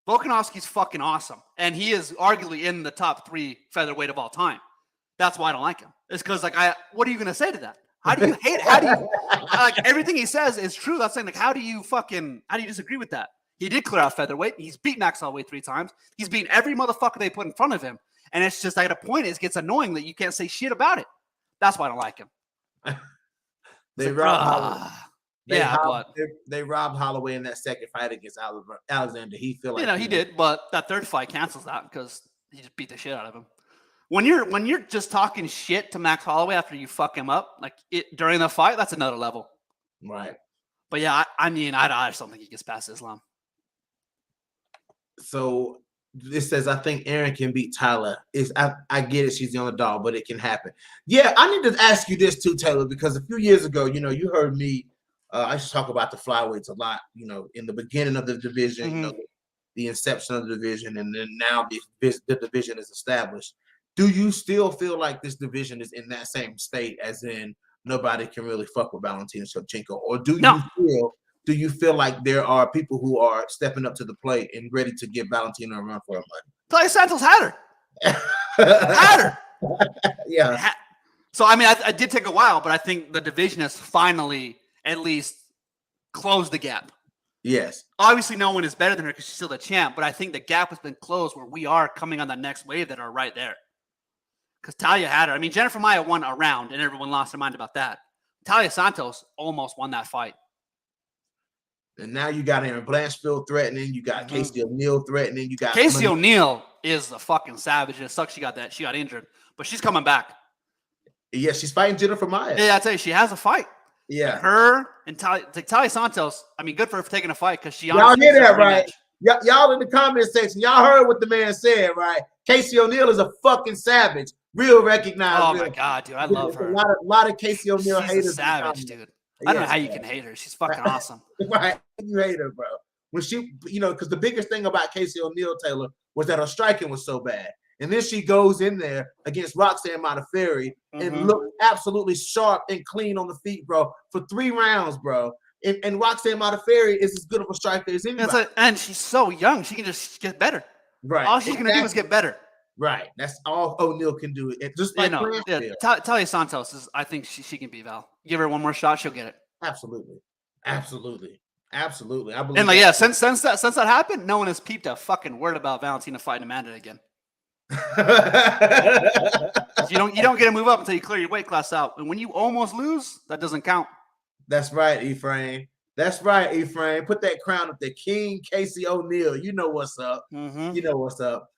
Volkanovski's fucking awesome, and he is arguably in the top 3 featherweight of all time. That's why I don't like him. It's because like what are you gonna say to that? How do you hate? How do you like everything he says is true? That's saying like how do you disagree with that? He did clear out featherweight. He's beat Max Holloway 3 times. He's beaten every motherfucker they put in front of him, and it's just like at a point it gets annoying that you can't say shit about it. That's why I don't like him. They robbed they robbed Holloway in that second fight against Alexander. He feel like he did, but that third fight cancels that because he just beat the shit out of him. When you're just talking shit to Max Holloway after you fuck him up, like during the fight, that's another level. Right. But yeah, I just don't think he gets past Islam. So this says, I think Aaron can beat Tyler. I get it, she's the underdog, but it can happen. Yeah, I need to ask you this too, Taylor, because a few years ago, you heard me. I used to talk about the flyweights a lot. In the beginning of the division, the inception of the division, and then now the division is established. Do you still feel like this division is in that same state, as in nobody can really fuck with Valentina Shevchenko, or do you feel like there are people who are stepping up to the plate and ready to give Valentina a run for her money? Talia Santos had her. Yeah. So I mean, I did take a while, but I think the division has finally at least closed the gap. Yes. Obviously, no one is better than her because she's still the champ, but I think the gap has been closed where we are coming on the next wave that are right there. Because Talia had her. I mean, Jennifer Maia won a round, and everyone lost their mind about that. Talia Santos almost won that fight. And now you got Aaron Blanchfield threatening. You got Casey O'Neill threatening. You got Casey O'Neill is a fucking savage. It sucks she got injured, but she's coming back. Yeah, she's fighting Jennifer Maia. Yeah, I tell you, she has a fight. Yeah, like her and Talia Santos. I mean, good for her for taking a fight because she. Y'all hear that, right? Y'all in the comment section, y'all heard what the man said, right? Casey O'Neill is a fucking savage. Real recognized. Oh my god, dude, I love her. A lot of Casey O'Neill haters. A savage, dude. I don't know how you can hate her. She's fucking awesome. Right, you hate her, bro. When she, because the biggest thing about Casey O'Neill, Taylor, was that her striking was so bad, and then she goes in there against Roxanne Modafferi and looked absolutely sharp and clean on the feet, bro, for 3 rounds, bro. And Roxanne Modafferi is as good of a striker as anybody. And she's so young; she can just get better. Right. All she's gonna do is get better. Right. That's all O'Neill can do. It just like Talia Santos is. I think she can beat Val. Give her one more shot, she'll get it. Absolutely. I believe. And like, since that happened, no one has peeped a fucking word about Valentina fighting Amanda again. You don't get to move up until you clear your weight class out, and when you almost lose, that doesn't count. That's right, Ephraim. That's right, Ephraim. Put that crown up there, King Casey O'Neill. You know what's up. You know what's up.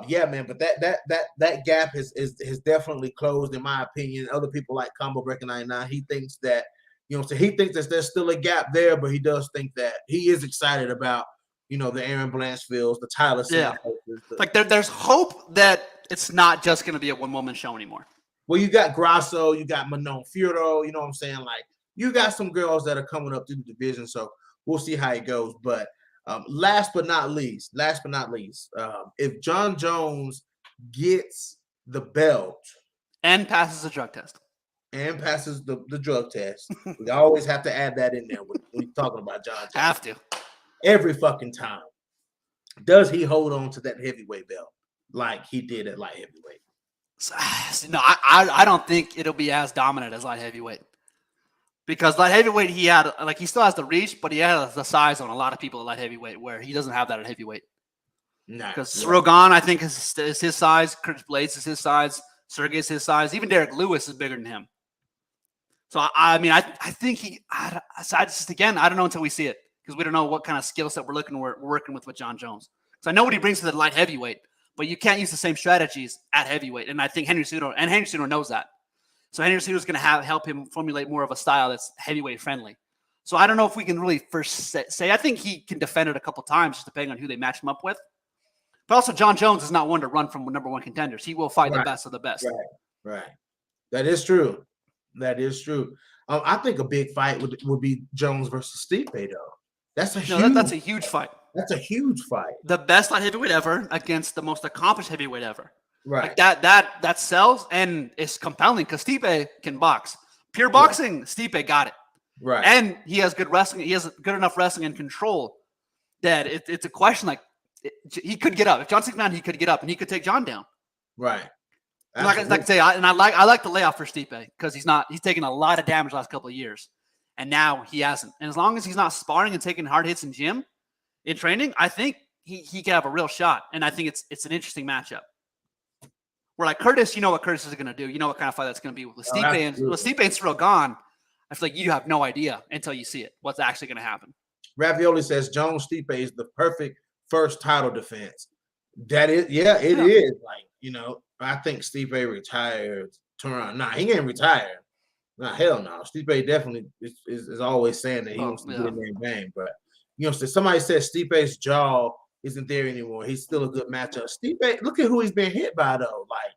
Yeah, man. But that gap is definitely closed, in my opinion. Other people like Combo Breaker 99, he thinks that so he thinks that there's still a gap there, but he does think that he is excited about the Aaron Blanchfields, the Tyler Santos. Like there's hope that it's not just going to be a one-woman show anymore. Well, you got Grasso, you got Manon Fiorito, you know what I'm saying? Like, you got some girls that are coming up through the division, so we'll see how it goes. But Last but not least, if John Jones gets the belt and passes the drug test, the drug test, we always have to add that in there when you're talking about John Jones. have to. Every fucking time. Does he hold on to that heavyweight belt like he did at light heavyweight? No, I don't think it'll be as dominant as light heavyweight. Because light heavyweight, he still has the reach, but he has the size on a lot of people at light heavyweight, where he doesn't have that at heavyweight. Because Cyril Gane, I think, is his size. Curtis Blades is his size. Sergey is his size. Even Derek Lewis is bigger than him. So, I think I don't know until we see it, because we don't know what kind of skill set we're working with John Jones. So I know what he brings to the light heavyweight, but you can't use the same strategies at heavyweight. And I think Henry Cejudo knows that. So Henry Cejudo is going to help him formulate more of a style that's heavyweight friendly. So I don't know if we can really first say. I think he can defend it a couple times, just depending on who they match him up with. But also, John Jones is not one to run from number one contenders. He will fight the best of the best. Right. That is true. I think a big fight would be Jones versus Stipe, though. That's a huge fight. That's a huge fight. The best light heavyweight ever against the most accomplished heavyweight ever. Right. Like that sells, and it's compelling because Stipe can box. Pure boxing, Stipe got it. Right. And he has good wrestling. He has good enough wrestling and control that it's a question like he could get up. If John Stipe, he could get up and he could take John down. Right. Like I say, I like the layoff for Stipe because he's taken a lot of damage the last couple of years, and now he hasn't. And as long as he's not sparring and taking hard hits in training, I think he could have a real shot. And I think it's an interesting matchup. Where like Curtis, you know what Curtis is going to do. You know what kind of fight that's going to be with Stipe. With Stipe and Cyril Gane, I feel like you have no idea until you see it, what's actually going to happen. Ravioli says Jones Stipe is the perfect first title defense. That is, it is. Like, I think Stipe retired. Nah, he ain't retired. Nah, hell no. Stipe definitely is always saying that he wants to get in there and bang. But, somebody says Stipe's jaw isn't there anymore. He's still a good matchup. Stipe, look at who he's been hit by, though. Like,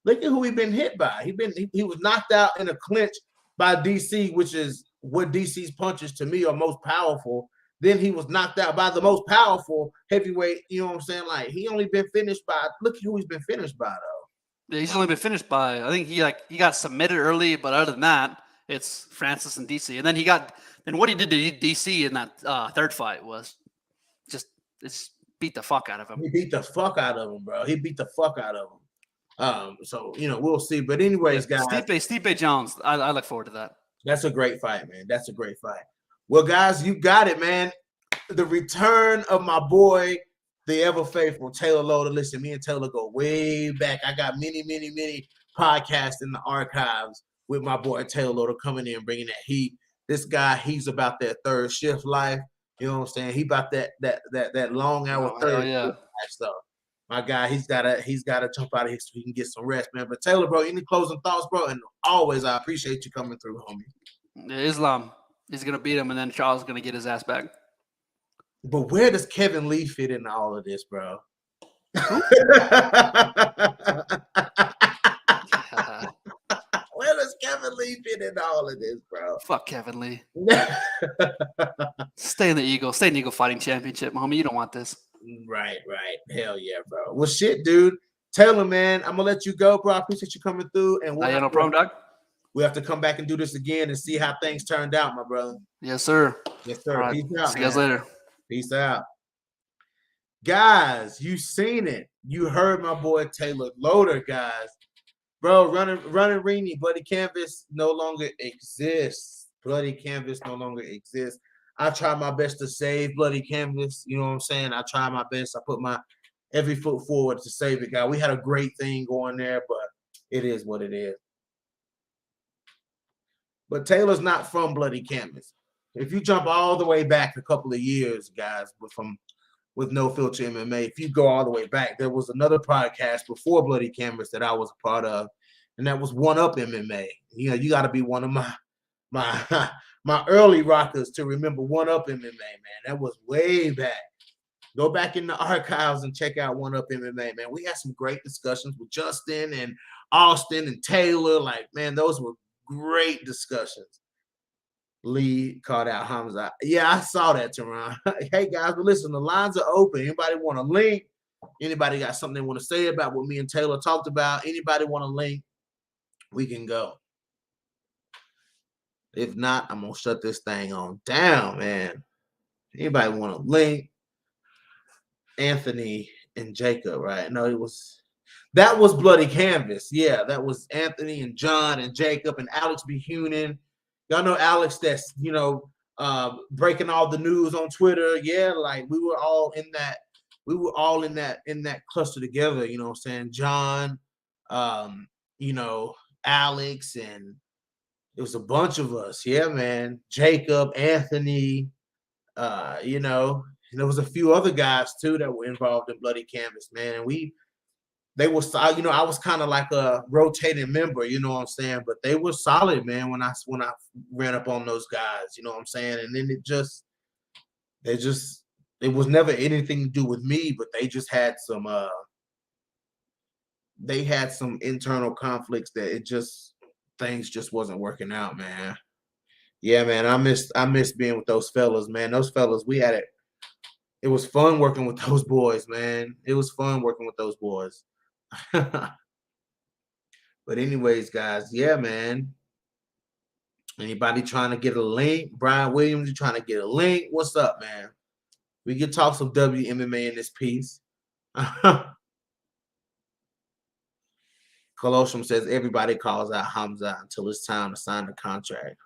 look at who he's been hit by. He was knocked out in a clinch by DC, which is what DC's punches to me are most powerful. Then he was knocked out by the most powerful heavyweight. You know what I'm saying? Like, he only been finished by. Look at who he's been finished by, though. Yeah, he's only been finished by. I think he got submitted early, but other than that, it's Francis and DC. And then what he did to DC in that third fight was just beat the fuck out of him. He beat the fuck out of him, bro. He beat the fuck out of him. So we'll see. But anyways, guys, Stipe Jones, I look forward to that. That's a great fight, man. That's a great fight. Well, guys, you got it, man. The return of my boy, the ever faithful Taylor Loder. Listen, me and Taylor go way back. I got many podcasts in the archives with my boy Taylor Loder coming in, bringing that heat. This guy, he's about that third shift life. You know what I'm saying? He about that long hour third shift life stuff. My guy, he's gotta jump out of here so he can get some rest, man. But Taylor, bro, any closing thoughts, bro? And always, I appreciate you coming through, homie. Islam, he's gonna beat him, and then Charles is gonna get his ass back. But where does Kevin Lee fit in all of this, bro? Where does Kevin Lee fit in all of this, bro? Fuck Kevin Lee. Stay in the Eagle Fighting Championship, homie. You don't want this. Right. Hell yeah, bro. Well, shit, dude. Taylor, man, I'm gonna let you go, bro. I appreciate you coming through. And no problem, Doug. We have to come back and do this again and see how things turned out, my brother. Yes, sir. Yes, sir. Right. Peace out. See you guys later. Peace out. Guys, you seen it. You heard my boy Taylor Loder, guys. Bro, running Reenie, Bloody Canvas no longer exists. Bloody Canvas no longer exists. I try my best to save Bloody Canvas. You know what I'm saying? I try my best. I put my every foot forward to save it, guy. We had a great thing going there, but it is what it is. But Taylor's not from Bloody Canvas. If you jump all the way back a couple of years, guys, with No Filter MMA, if you go all the way back, there was another podcast before Bloody Canvas that I was a part of, and that was One Up MMA. You got to be one of my early rockers to remember One Up MMA, man. That was way back. Go back in the archives and check out One Up MMA, man. We had some great discussions with Justin and Austin and Taylor. Like, man, those were great discussions. Lee called out Hamza. Yeah, I saw that, Teron. Hey guys, but listen, the lines are open. Anybody want a link? Anybody got something they want to say about what me and Taylor talked about? Anybody want a link? We can go. If not, I'm gonna shut this thing on down, man. Anybody want a link? Anthony and Jacob, right? No, that was Bloody Canvas. Yeah, that was Anthony and John and Jacob and Alex B. Hunan. Y'all know Alex that's, breaking all the news on Twitter. Yeah, like we were all in that cluster together, you know what I'm saying? John, Alex, and it was a bunch of us. Yeah, man. Jacob, Anthony, and there was a few other guys too that were involved in Bloody Canvas, man. And I was kind of like a rotating member, you know what I'm saying? But they were solid, man, when I ran up on those guys, you know what I'm saying? And then it was never anything to do with me, but they just had some internal conflicts that things just wasn't working out, man. Yeah, man, I miss being with those fellas, man. Those fellas, we had it. It was fun working with those boys, man. It was fun working with those boys. But anyways, guys, yeah, man. Anybody trying to get a link? Brian Williams, you trying to get a link? What's up, man? We can talk some WMMA in this piece. Colosseum says everybody calls out Hamza until it's time to sign the contract.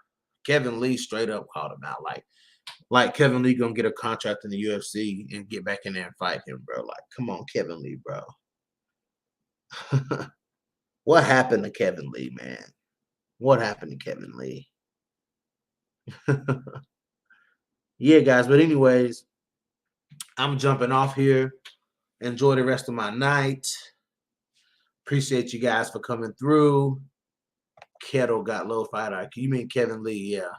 Kevin Lee straight up called him out, like Kevin Lee gonna get a contract in the UFC and get back in there and fight him, bro. Like, come on, Kevin Lee, bro. What happened to Kevin Lee, man? What happened to Kevin Lee? Yeah, guys. But anyways, I'm jumping off here. Enjoy the rest of my night. Appreciate you guys for coming through. Kettle got low fight IQ. You mean Kevin Lee? Yeah.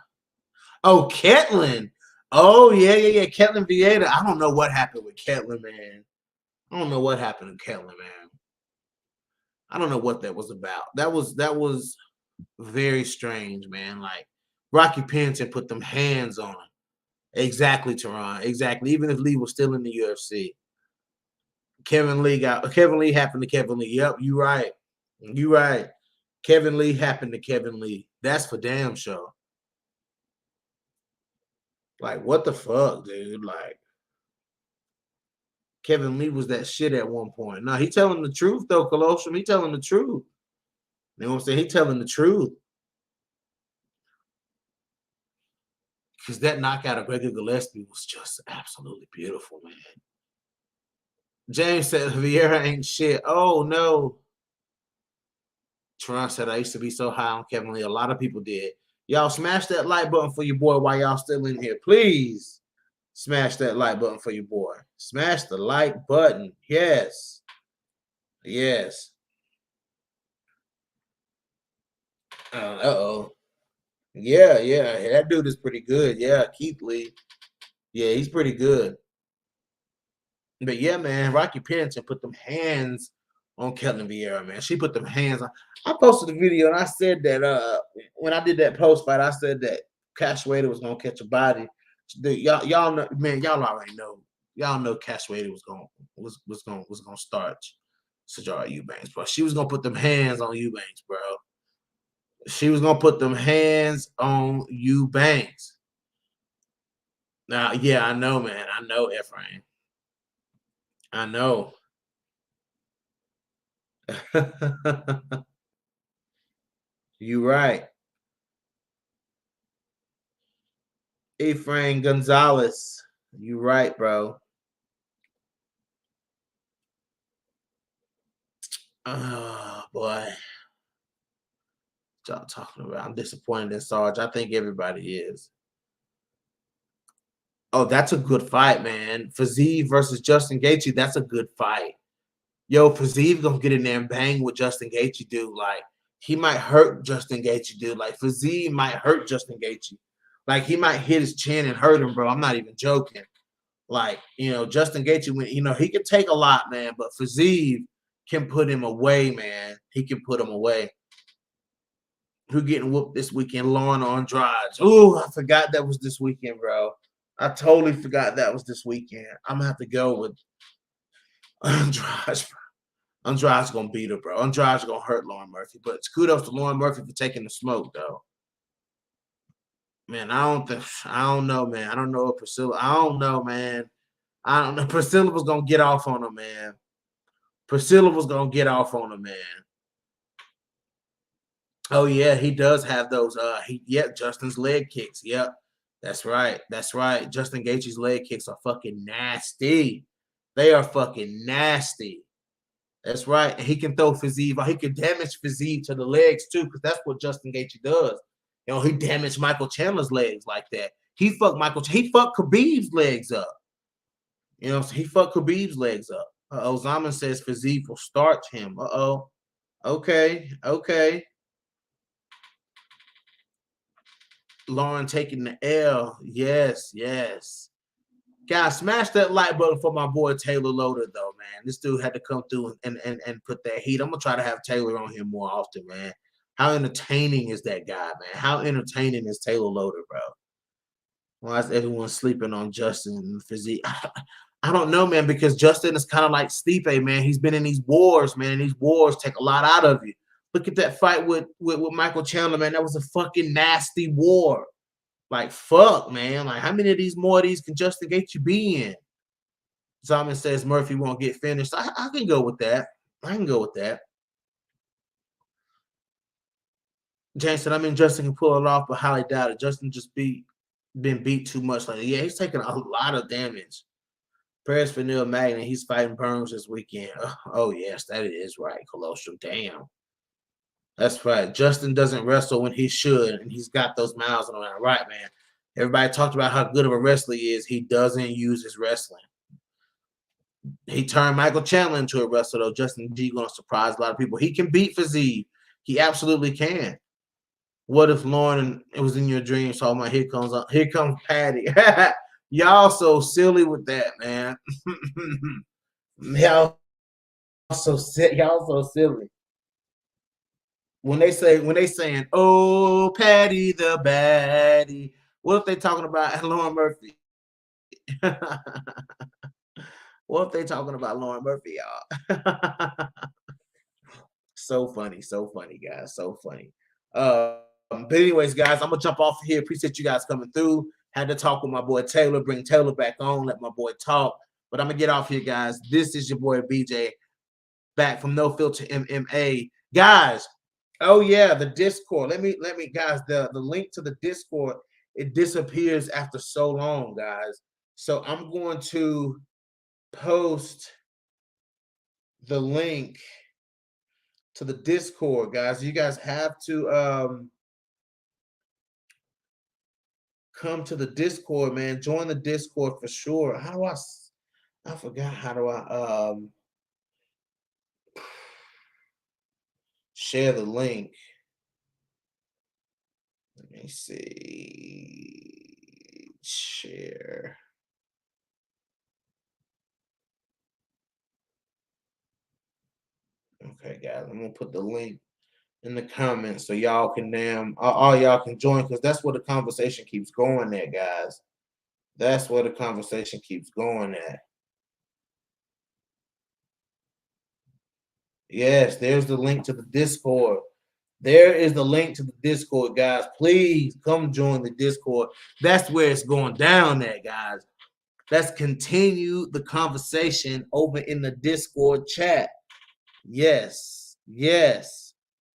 Oh, Ketlin. Oh, yeah. Ketlin Vieira. I don't know what happened with Ketlin, man. I don't know what happened to Ketlin, man. I don't know what that was about. That was very strange, man. Like, Rocky Pennington put them hands on him. Exactly, Teron. Exactly. Even if Lee was still in the UFC. Kevin Lee happened to Kevin Lee. Yep, you right. You right. Kevin Lee happened to Kevin Lee. That's for damn sure. Like, what the fuck, dude? Like, Kevin Lee was that shit at one point. No, he telling the truth, though, Colosseum. He telling the truth. You know what I'm saying? He telling the truth. Because that knockout of Gregor Gillespie was just absolutely beautiful, man. James said Vieira ain't shit. Oh, no. Teron said, I used to be so high on Kevin Lee. A lot of people did. Y'all smash that like button for your boy while y'all still in here. Please smash that like button for your boy. Smash the like button. Yes. Yes. Uh-oh. Yeah. That dude is pretty good. Yeah, Keith Lee. Yeah, he's pretty good. But yeah, man, Rocky Pennington put them hands on Ketlin Vieira, man. She put them hands on. I posted a video and I said that when I did that post fight, I said that Cachoeira was gonna catch a body. Y'all know, man, y'all already know. Y'all know Cachoeira was gonna start Sijara Eubanks, bro. She was gonna put them hands on Eubanks, bro. She was gonna put them hands on Eubanks. Now, yeah, I know, man. I know, Ephraim. I know. You right. Ephraim Gonzalez. You right, bro. Oh, boy. What y'all talking about? I'm disappointed in Sarge. I think everybody is. Oh, that's a good fight, man. Fiziev versus Justin Gaethje. That's a good fight. Yo, Fiziev gonna get in there and bang with Justin Gaethje, dude. Like, he might hurt Justin Gaethje, dude. Like, Fiziev might hurt Justin Gaethje. Like, he might hit his chin and hurt him, bro. I'm not even joking. Like, Justin Gaethje, he can take a lot, man, but Fiziev can put him away, man. He can put him away. Who getting whooped this weekend? Lauren Andrade. Oh, I forgot that was this weekend, bro. I totally forgot that was this weekend. I'm gonna have to go with Andrade. Andrade's gonna beat her, bro. Andrade's gonna hurt Lauren Murphy. But kudos to Lauren Murphy for taking the smoke, though. Man, I don't know, man. I don't know if Priscilla. I don't know, man. I don't know. Priscilla was gonna get off on her, man. Priscilla was gonna get off on her, man. Oh yeah, he does have those. Justin's leg kicks. Yep, that's right. That's right. Justin Gaethje's leg kicks are fucking nasty. They are fucking nasty. That's right. And he can throw physique. He can damage physique to the legs too, because that's what Justin Gaethje does. You know, he damaged Michael Chandler's legs like that. He fucked Khabib's legs up. You know, so he fucked Khabib's legs up. Zaman says physique will starch him. Uh-oh. Okay. Okay. Lauren taking the L. Yes, yes. Guys, smash that like button for my boy Taylor Loder, though, man. This dude had to come through and put that heat. I'm gonna try to have Taylor on here more often, man. How entertaining is that guy, man? How entertaining is Taylor Loder, bro? Why is everyone sleeping on Justin and physique? I don't know, man, because Justin is kind of like Stipe, man. He's been in these wars, man. These wars take a lot out of you. Look at that fight with Michael Chandler, man. That was a fucking nasty war. Like, fuck, man. Like, how many of these more of these can Justin Gaethje be in? Simon says Murphy won't get finished. I can go with that. I can go with that. James said, I mean, Justin can pull it off, but highly doubt it. Justin just been beat too much. Like, yeah, he's taking a lot of damage. Prayers for Neil Magny. He's fighting Burns this weekend. Oh, yes, that is right, Colossus. Damn. That's right. Justin doesn't wrestle when he should, and he's got those miles on him. Right, man. Everybody talked about how good of a wrestler he is. He doesn't use his wrestling. He turned Michael Chandler into a wrestler, though. Justin G going to surprise a lot of people. He can beat Fizzy. He absolutely can. What if Lauren, it was in your dream? So my here comes Patty. Y'all so silly with that, man. y'all so silly. When they saying, "Oh, Patty the baddie," what if they talking about Lauren Murphy? What if they talking about Lauren Murphy, y'all? So funny, guys. So funny. But anyways, guys, I'm gonna jump off here. Appreciate you guys coming through. Had to talk with my boy Taylor. Bring Taylor back on. Let my boy talk. But I'm gonna get off here, guys. This is your boy BJ, back from No Filter MMA, guys. Oh yeah, the Discord. Let me, guys. The link to the Discord, it disappears after so long, guys. So I'm going to post the link to the Discord, guys. You guys have to come to the Discord, man. Join the Discord for sure. How do I forgot how do I share the link. Let me see. Share. Okay, guys. I'm gonna put the link in the comments so y'all can all y'all can join, because that's where the conversation keeps going at, guys. That's where the conversation keeps going at. Yes, there's the link to the Discord. There is the link to the Discord, guys. Please come join the Discord. That's where it's going down at, guys. Let's continue the conversation over in the Discord chat. Yes, yes.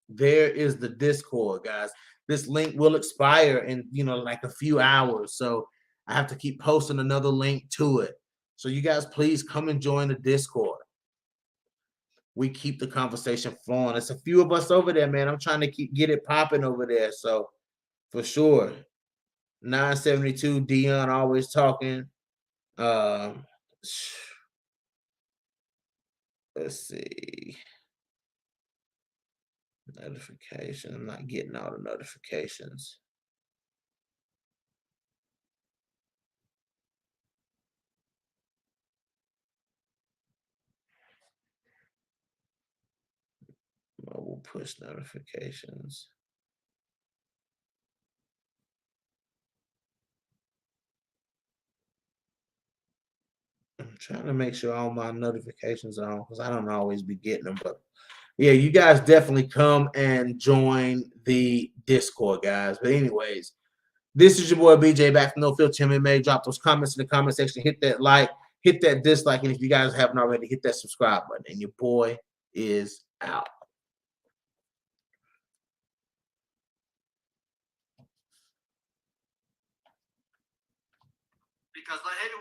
There is the Discord, guys. This link will expire in, like a few hours. So I have to keep posting another link to it. So you guys, please come and join the Discord. We keep the conversation flowing. It's a few of us over there, man. I'm trying to get it popping over there. So for sure. 972 Dion always talking. Let's see. Notification. I'm not getting all the notifications. Mobile push notifications. trying to make sure all my notifications are on because I don't always be getting them. But yeah, you guys definitely come and join the Discord, guys. But anyways, this is your boy BJ back from No Filter MMA. Drop those comments in the comment section. Hit that like, hit that dislike, and if you guys haven't already, hit that subscribe button. And your boy is out. Because